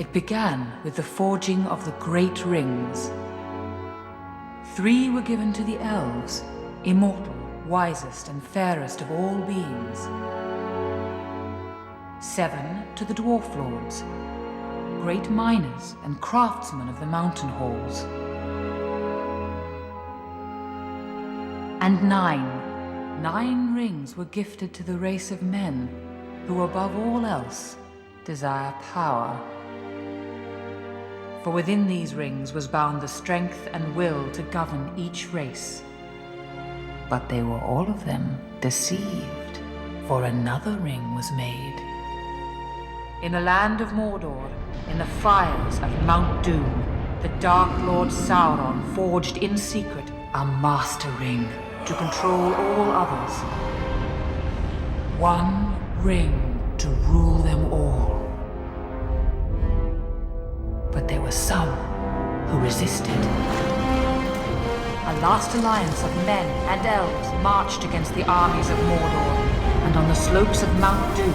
It began with the forging of the Great Rings. 3 were given to the elves, immortal, wisest and fairest of all beings. 7 to the dwarf lords, great miners and craftsmen of the mountain halls. And 9 rings were gifted to the race of men who above all else desire power. For within these rings was bound the strength and will to govern each race. But they were all of them deceived, for another ring was made. In the land of Mordor, in the fires of Mount Doom, the Dark Lord Sauron forged in secret a master ring to control all others. 1 ring to rule them all. But there were some who resisted. A last alliance of men and elves marched against the armies of Mordor, and on the slopes of Mount Doom,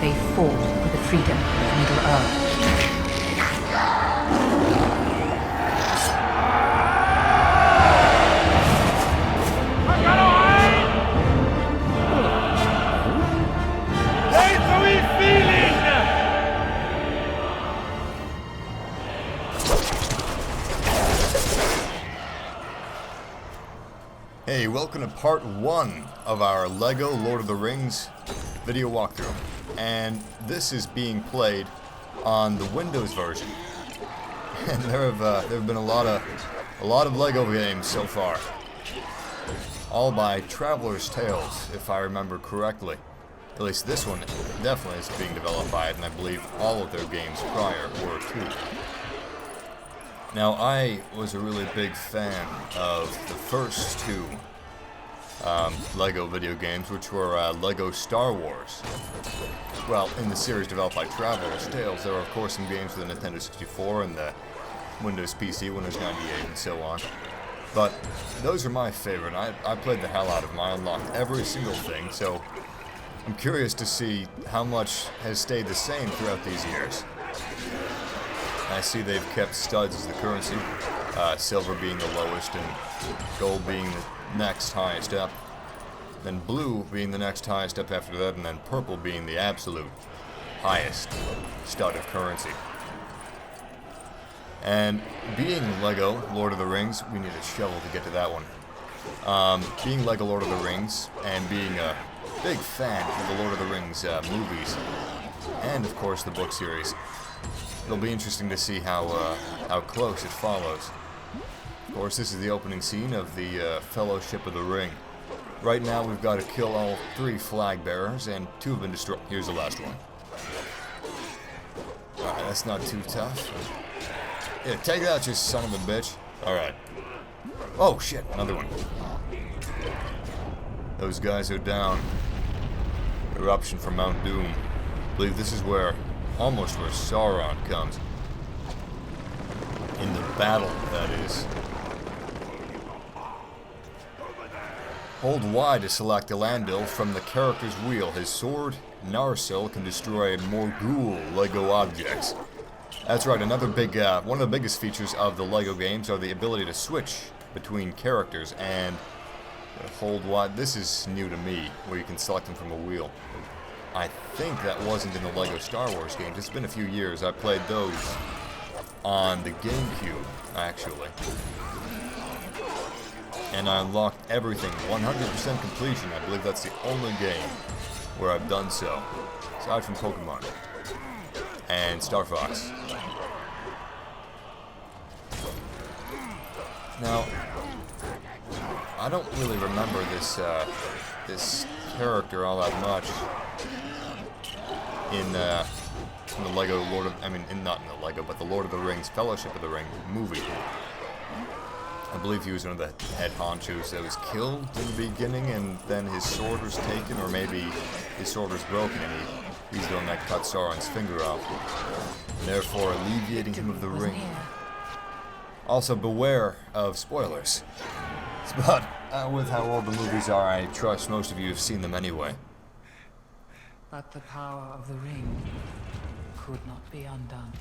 they fought for the freedom of Middle-earth. Hey, welcome to part 1 of our LEGO Lord of the Rings video walkthrough. And this is being played on the Windows version. And there have been a lot of LEGO games so far. All by Traveler's Tales, if I remember correctly. At least this one definitely is being developed by it, and I believe all of their games prior were too. Now, I was a really big fan of the first 2 LEGO video games, which were LEGO Star Wars. Well, in the series developed by Traveler's Tales, there are of course some games for the Nintendo 64 and the Windows PC, Windows 98, and so on. But those are my favorite. I played the hell out of them. I unlocked every single thing, so I'm curious to see how much has stayed the same throughout these years. I see they've kept studs as the currency, silver being the lowest and gold being the next highest up, then blue being the next highest up after that, and then purple being the absolute highest stud of currency. And being LEGO Lord of the Rings, we need a shovel to get to that one. Being LEGO Lord of the Rings and being a big fan of the Lord of the Rings movies, and of course the book series, it'll be interesting to see how close it follows. Of course, this is the opening scene of the Fellowship of the Ring. Right now, we've got to kill all 3 flag bearers, and 2 have been destroyed. Here's the last one. Alright, that's not too tough. Yeah, take that, you son of a bitch. Alright. Oh, shit, another one. Those guys are down. Eruption from Mount Doom. I believe this is almost where Sauron comes. In the battle, that is. Hold Y to select Elandil from the character's wheel. His sword, Narsil, can destroy Morgul LEGO objects. That's right, another big, one of the biggest features of the LEGO games are the ability to switch between characters, and hold Y, this is new to me, where you can select them from a wheel. I think that wasn't in the LEGO Star Wars games. It's been a few years. I played those on the GameCube, actually. And I unlocked everything, 100% completion. I believe that's the only game where I've done so, aside from Pokemon and Star Fox. Now, I don't really remember this character all that much in the LEGO not in the LEGO, but the Lord of the Rings Fellowship of the Ring movie. I believe he was one of the head honchos that was killed in the beginning, and then his sword was taken, or maybe his sword was broken and he's the one that cut Sauron's finger off, therefore alleviating him of the ring. Also, beware of spoilers. But with how old the movies are, I trust most of you have seen them anyway. But the power of the ring could not be undone.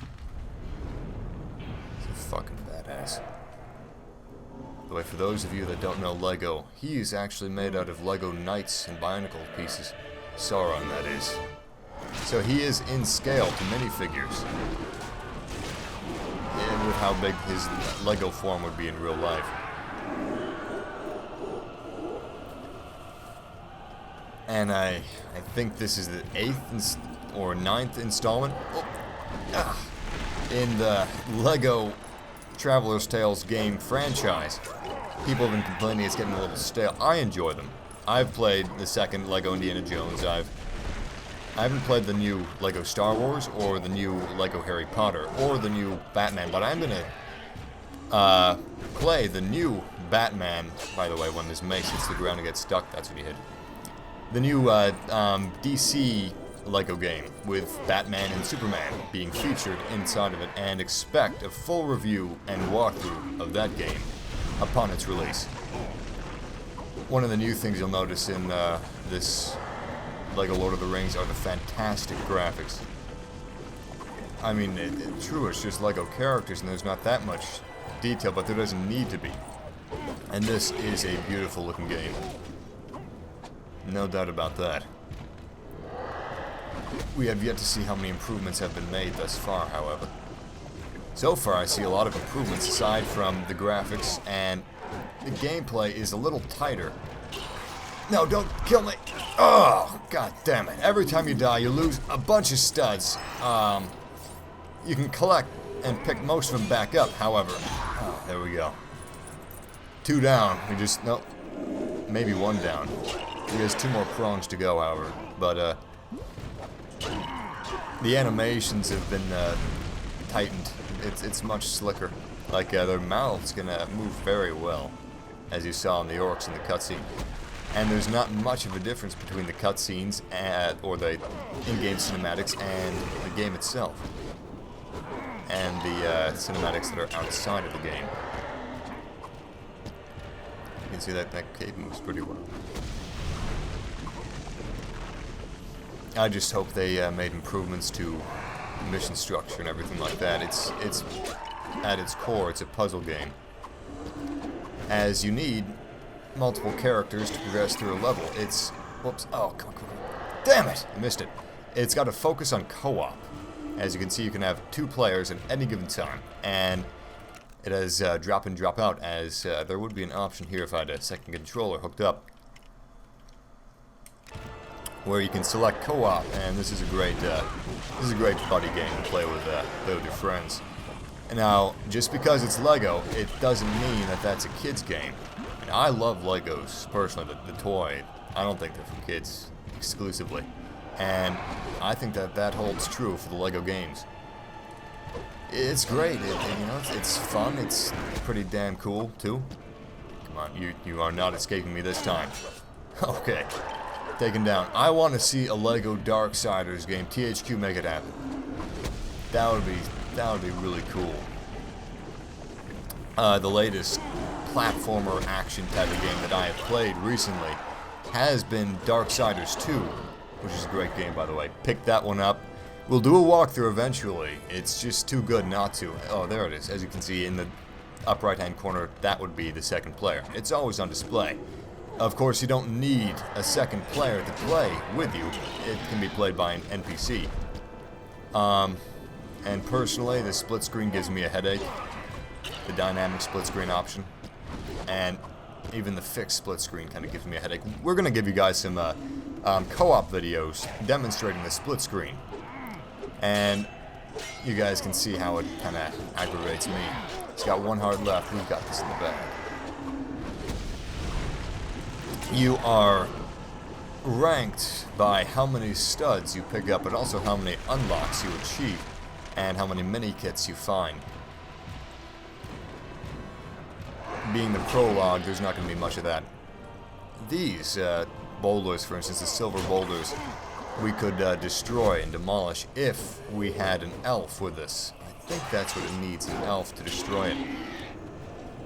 He's a fucking badass. By the way, for those of you that don't know Lego, he is actually made out of Lego knights and bionicle pieces. Sauron, that is. So he is in scale to minifigures. And with how big his Lego form would be in real life. And I think this is the 8th or 9th installment in the Lego Traveler's Tales game franchise. People have been complaining it's getting a little stale. I enjoy them. I've played the second Lego Indiana Jones. I haven't played the new Lego Star Wars or the new Lego Harry Potter or the new Batman, but I'm gonna play the new Batman. By the way, when this mace hits the ground and gets stuck, that's what he hit. The new DC Lego game with Batman and Superman being featured inside of it, and expect a full review and walkthrough of that game upon its release. One of the new things you'll notice in this Lego Lord of the Rings are the fantastic graphics. I mean, true, it's just Lego characters and there's not that much detail, but there doesn't need to be. And this is a beautiful looking game. No doubt about that. We have yet to see how many improvements have been made thus far, however. So far, I see a lot of improvements aside from the graphics, and the gameplay is a little tighter. No, don't kill me! Oh, god damn it. Every time you die, you lose a bunch of studs. You can collect and pick most of them back up, however. Oh, there we go. 2 down. We just, nope. Maybe 1 down. He has 2 more prongs to go, however. But, the animations have been, tightened. It's much slicker. Like, their mouth's gonna move very well, as you saw in the orcs in the cutscene. And there's not much of a difference between the cutscenes or the in-game cinematics and the game itself. And the cinematics that are outside of the game. You can see that cave moves pretty well. I just hope they made improvements to mission structure and everything like that. It's at its core, it's a puzzle game. As you need multiple characters to progress through a level. It's, whoops, oh, come on. Damn it, I missed it. It's got to focus on co-op. As you can see, you can have 2 players at any given time, and it has drop in, drop out, as there would be an option here if I had a second controller hooked up, where you can select co-op, and this is a great buddy game to play with your friends. Now, just because it's Lego, it doesn't mean that that's a kid's game. And I love Legos personally, the toy. I don't think they're for kids exclusively, and I think that holds true for the Lego games. It's great. It's fun. It's pretty damn cool too. Come on, you are not escaping me this time. Okay. Taken down. I want to see a Lego Darksiders game. THQ, make it happen. That would be really cool. The latest platformer action type of game that I have played recently has been Darksiders 2, which is a great game, by the way. Pick that one up. We'll do a walkthrough eventually. It's just too good not to. Oh, there it is. As you can see in the up right-hand corner, that would be the second player. It's always on display. Of course, you don't need a second player to play with you. It can be played by an NPC. And personally, the split screen gives me a headache. The dynamic split screen option. And even the fixed split screen kind of gives me a headache. We're going to give you guys some co-op videos demonstrating the split screen. And you guys can see how it kind of aggravates me. It's got 1 heart left. We've got this in the bag. You are ranked by how many studs you pick up, but also how many unlocks you achieve, and how many mini-kits you find. Being the prologue, there's not going to be much of that. These boulders, for instance, the silver boulders, we could destroy and demolish if we had an elf with us. I think that's what it needs, an elf to destroy it.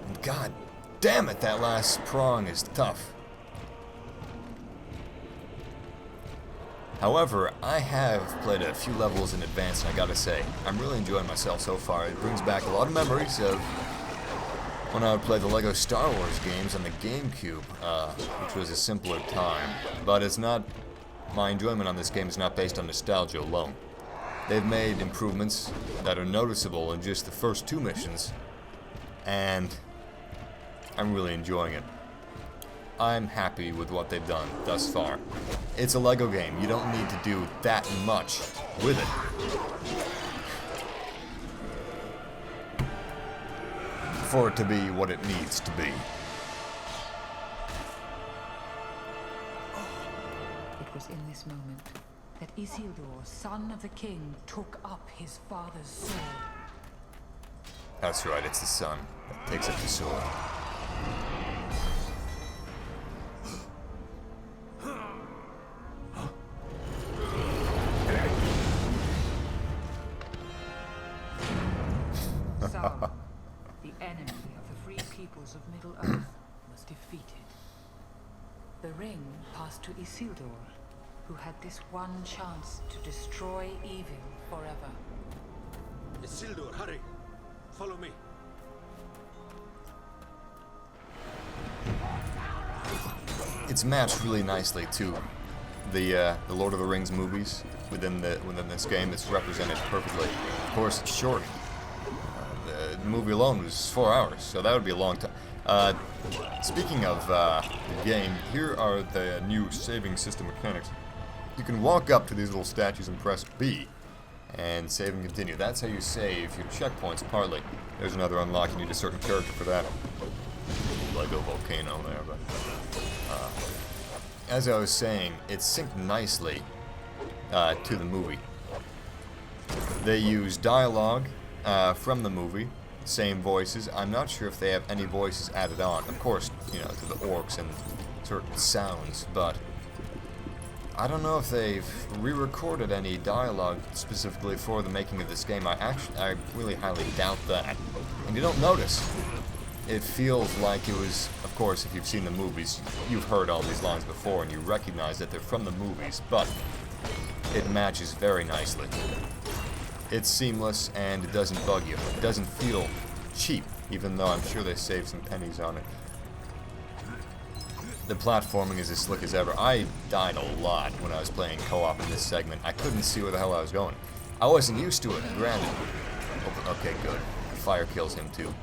And god damn it, that last prong is tough. However, I have played a few levels in advance, and I gotta say, I'm really enjoying myself so far. It brings back a lot of memories of when I would play the Lego Star Wars games on the GameCube, which was a simpler time. But it's not, my enjoyment on this game is not based on nostalgia alone. They've made improvements that are noticeable in just the first 2 missions, and I'm really enjoying it. I'm happy with what they've done thus far. It's a Lego game. You don't need to do that much with it. For it to be what it needs to be. It was in this moment that Isildur, son of the king, took up his father's sword. That's right, it's the son that takes up the sword. Sauron, the enemy of the free peoples of Middle-earth, was defeated. The ring passed to Isildur, who had this one chance to destroy evil forever. Isildur, hurry! Follow me. It's matched really nicely to the Lord of the Rings movies within this game. It's represented perfectly. Of course, it's short. The movie alone was 4 hours, so that would be a long time. Speaking of the game, here are the new saving system mechanics. You can walk up to these little statues and press B, and save and continue. That's how you save your checkpoints, partly. There's another unlock, you need a certain character for that. Lego volcano there, but... as I was saying, it's synced nicely to the movie. They use dialogue from the movie, same voices. I'm not sure if they have any voices added on. Of course, you know, to the orcs and certain sounds, but I don't know if they've re-recorded any dialogue specifically for the making of this game. I really highly doubt that. And you don't notice. It feels like it was, of course, if you've seen the movies, you've heard all these lines before and you recognize that they're from the movies, but it matches very nicely. It's seamless and it doesn't bug you. It doesn't feel cheap, even though I'm sure they saved some pennies on it. The platforming is as slick as ever. I died a lot when I was playing co-op in this segment. I couldn't see where the hell I was going. I wasn't used to it, granted. Okay, good. Fire kills him too.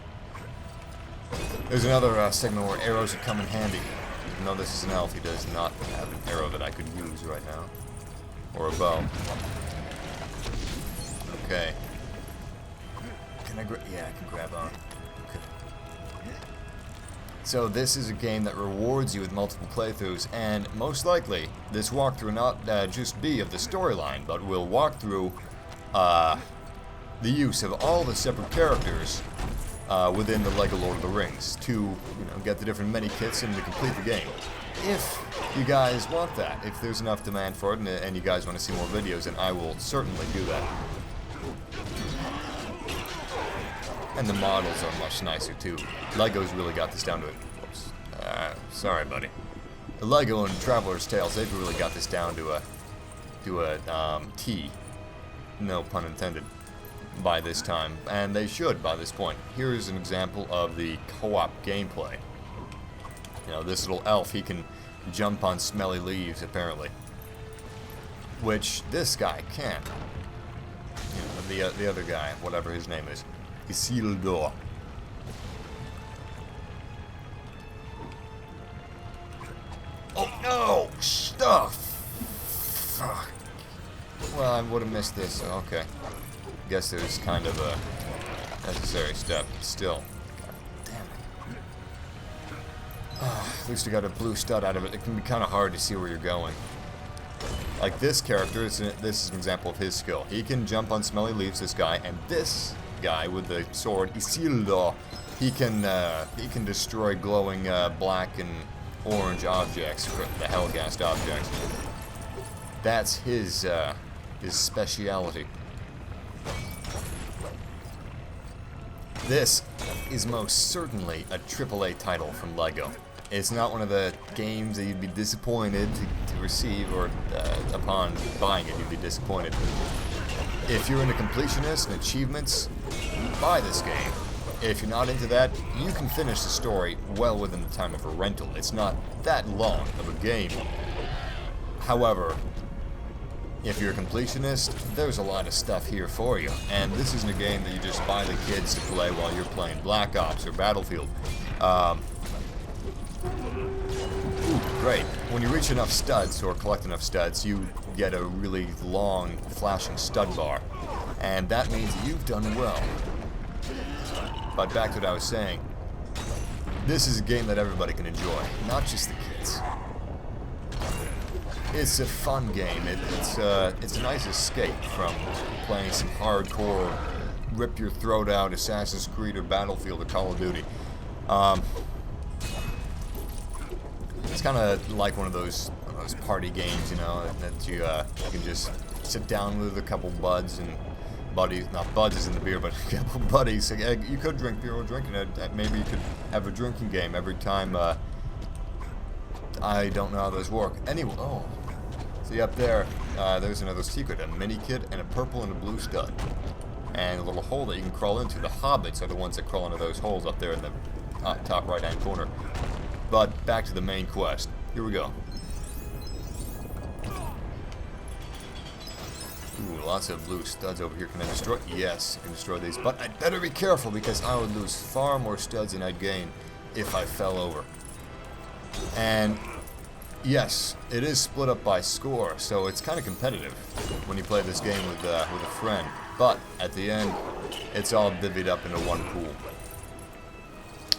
There's another segment where arrows would come in handy. Even though this is an elf, he does not have an arrow that I could use right now. Or a bow. Okay. Can I yeah, I can grab on. Okay. So this is a game that rewards you with multiple playthroughs, and most likely, this walkthrough will not just be of the storyline, but will walk through the use of all the separate characters within the Lego Lord of the Rings to, get the different mini-kits and to complete the game. If you guys want that, if there's enough demand for it and you guys want to see more videos, then I will certainly do that. And the models are much nicer too. Lego's really got this down to it. Whoops. Sorry, buddy. The Lego and Traveler's Tales, they've really got this down to a T. No pun intended. By this time, and they should by this point. Here's an example of the co-op gameplay. This little elf, he can jump on smelly leaves, apparently. Which this guy can't. The other guy, whatever his name is. Isildur. Oh no! Stuff! Fuck. Well, I would have missed this, okay. Guess there's kind of a necessary step, still. God damn it. At least we got a blue stud out of it. It can be kind of hard to see where you're going. Like this character, this is an example of his skill. He can jump on smelly leaves, this guy, and this guy with the sword, Isildur, he can destroy glowing black and orange objects, the Helghast objects. That's his speciality. This is most certainly a AAA title from LEGO. It's not one of the games that you'd be disappointed to receive, or upon buying it, you'd be disappointed. If you're into completionist and achievements, buy this game. If you're not into that, you can finish the story well within the time of a rental. It's not that long of a game. However, if you're a completionist, there's a lot of stuff here for you. And this isn't a game that you just buy the kids to play while you're playing Black Ops or Battlefield. Great. When you reach enough studs, or collect enough studs, you get a really long, flashing stud bar. And that means that you've done well. But back to what I was saying. This is a game that everybody can enjoy, not just the kids. It's a fun game. It's a nice escape from playing some hardcore, rip your throat out Assassin's Creed or Battlefield or Call of Duty. It's kind of like one of those party games, you know, that you can just sit down with a couple buds and buddies, not buds as in the beer, but a couple buddies. You could drink beer or drinking it. Maybe you could have a drinking game every time. I don't know how those work. Anyway, oh, see up there, there's another secret: a mini kit and a purple and a blue stud, and a little hole that you can crawl into. The hobbits are the ones that crawl into those holes up there in the top right-hand corner. But back to the main quest. Here we go. Ooh, lots of blue studs over here. Can I destroy? Yes, I can destroy these. But I'd better be careful, because I would lose far more studs than I'd gain if I fell over. And yes, it is split up by score, so it's kind of competitive when you play this game with a friend. But at the end, it's all divvied up into one pool.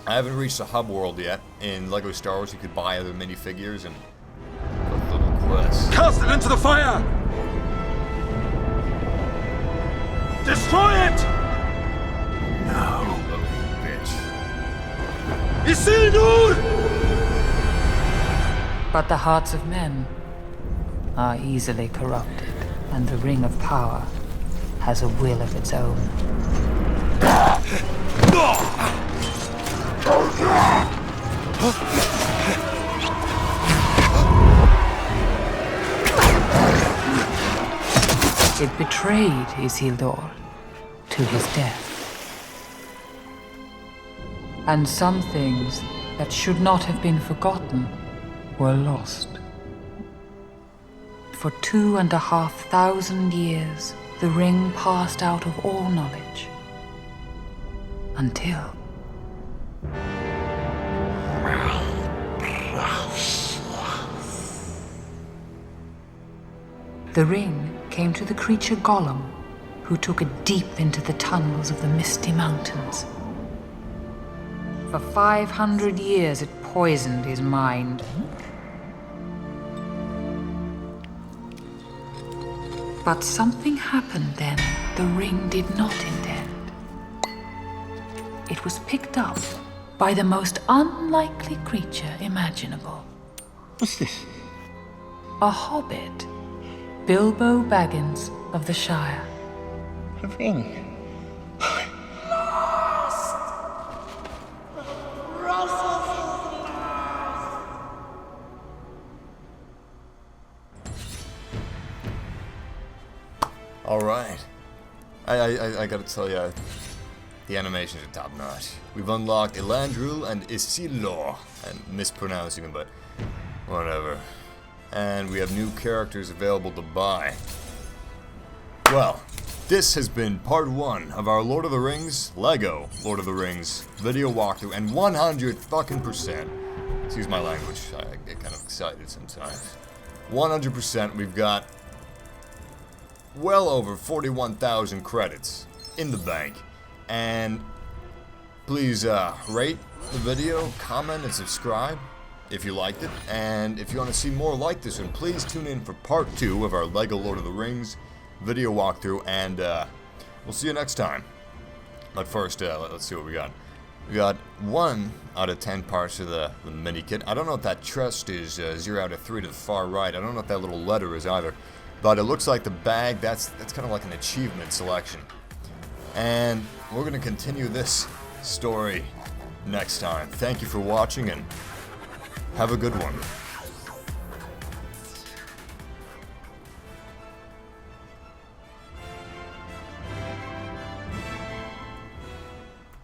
I haven't reached the hub world yet. In LEGO Star Wars, you could buy other minifigures and little quests. Cast it into the fire! Destroy it! No, you little bitch. Isildur! But the hearts of men are easily corrupted, and the Ring of Power has a will of its own. It betrayed Isildur to his death. And some things that should not have been forgotten were lost. For 2,500 years, the ring passed out of all knowledge. Until... the ring came to the creature Gollum, who took it deep into the tunnels of the Misty Mountains. For 500 years it poisoned his mind. But something happened then the ring did not intend. It was picked up by the most unlikely creature imaginable. What's this? A hobbit. Bilbo Baggins of the Shire. A ring. Alright. I gotta tell you, the animations are top notch. We've unlocked Elandril and Isildur. I'm mispronouncing them, but whatever. And we have new characters available to buy. Well, this has been part 1 of our Lord of the Rings, LEGO Lord of the Rings video walkthrough, and 100% excuse my language, I get kind of excited sometimes. 100%, we've got well over 41,000 credits in the bank. And please rate the video, comment, and subscribe if you liked it. And if you want to see more like this one, please tune in for part 2 of our LEGO Lord of the Rings video walkthrough, and we'll see you next time. But first, let's see what we got. We got 1 out of 10 parts of the mini kit. I don't know if that chest is 0 out of 3 to the far right. I don't know if that little letter is either. But it looks like the bag, that's kind of like an achievement selection. And we're going to continue this story next time. Thank you for watching, and Have a good one.